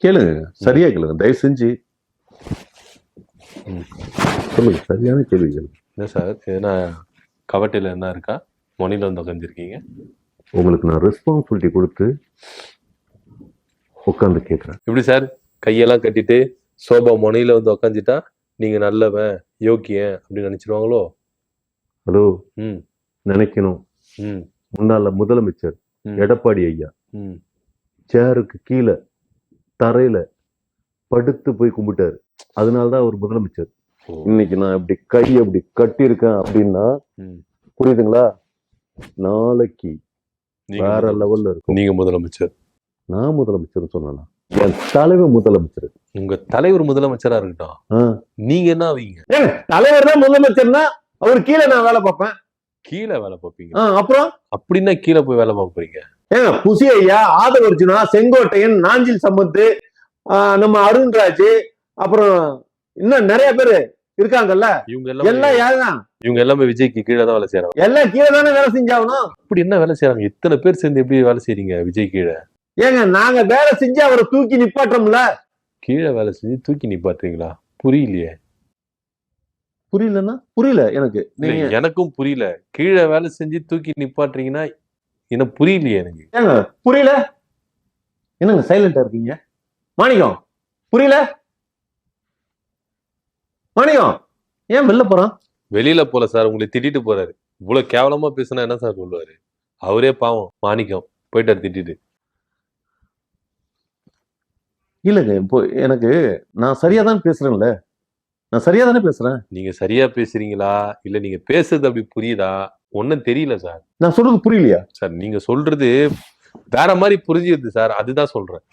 கேளுங்க, சரியா கேளுங்க, தயவு செஞ்சு சொல்லுங்க, சரியான கேள்வி கேளுங்க. என்ன சார், எதனா கவட்டையில் என்ன இருக்கா? மொனியில் வந்து உட்காந்துருக்கீங்க. உங்களுக்கு நான் ரெஸ்பான்சிபிலிட்டி கொடுத்து உட்காந்து கேட்குறேன். எப்படி சார் கையெல்லாம் கட்டிட்டு சோபா மொனியில் வந்து உட்காந்துட்டா நீங்கள் நல்லவன் யோக்கியன் அப்படின்னு நினச்சிருவாங்களோ? ஹலோ, ம் நினைக்கணும். ம் முன்னாள் முதலமைச்சர் ம் எடப்பாடி ஐயா ம் சேருக்கு கீழே தரையில படுத்து போய் கும்பிட்டாரு. அதனாலதான் அவர் முதலமைச்சர். ஓ. இன்னைக்கு நான் இப்படி கை அப்படி கட்டியிருக்கேன் அப்படின்னா ம். புரியுதுங்களா? நாளைக்கு நீங்க வேற முதலமைச்சர். லெவல்ல இருக்கும். நீங்க முதலமைச்சர். நான் முதலமைச்சர் சொல்லலாம். என் தலைவர் முதலமைச்சர். உங்க தலைவர் முதலமைச்சரா இருக்கட்டும், நீங்க என்ன ஆவீங்க? தலைவர் தான் முதலமைச்சர்னா அவர் கீழே நான் வேலை பார்ப்பேன். கீழே வேலை பார்ப்பீங்க? அப்புறம் அப்படின்னா கீழே போய் வேலை பார்ப்பீங்க? ஏங்க, புசி ஐயா, ஆதவர்ஜுனா, செங்கோட்டையன், நாஞ்சில் சம்பத், நம்ம அருண்ராஜ், அப்புறம் இன்னும் நிறைய பேரு இருக்காங்கல்ல. இவங்க எல்லாம் யாருதான்? இவங்க எல்லாமே விஜய்க்கு கீழே தான் வேலை செய்யறாங்க. எல்லாம் கீழே தானே வேலை செஞ்சாகணும். அப்படி என்ன வேலை செய்யறாங்க? இத்தனை பேர் சேர்ந்து எப்படி வேலை செய்றீங்க விஜய் கீழே? ஏங்க, நாங்க வேலை செஞ்சு அவரை தூக்கி நிப்பாட்டோம்ல. கீழே வேலை செஞ்சு தூக்கி நிப்பாட்டுறீங்களா? புரியலையே. புரியலன்னா புரியல எனக்கு. எனக்கும் புரியல. கீழே வேலை செஞ்சு தூக்கி நிப்பாட்டுறீங்கன்னா என்ன புரியலையே எனக்கு. ஏங்க புரியல? என்னங்க சைலண்டா இருக்கீங்க? மாணிக்கம், புரியல? மாணிக்கம் ஏன் வெளில போறான்? வெளியில போல சார், உங்களை திட்டிட்டு போறாரு. இவ்வளவு கேவலமா பேசினா என்ன சார் சொல்லுவாரு? அவரே பாவம் மாணிக்கம் போயிட்டாரு திட்டிட்டு. இல்லங்க, இப்போ எனக்கு நான் சரியா தான் பேசுறேன்ல. நான் சரியா தானே பேசுறேன். நீங்க சரியா பேசுறீங்களா இல்ல நீங்க பேசுறது அப்படி புரியுதா ஒன்னும் தெரியல சார். நான் சொல்றது புரியலையா சார்? நீங்க சொல்றது வேற மாதிரி புரிஞ்சுது சார், அதுதான் சொல்றேன்.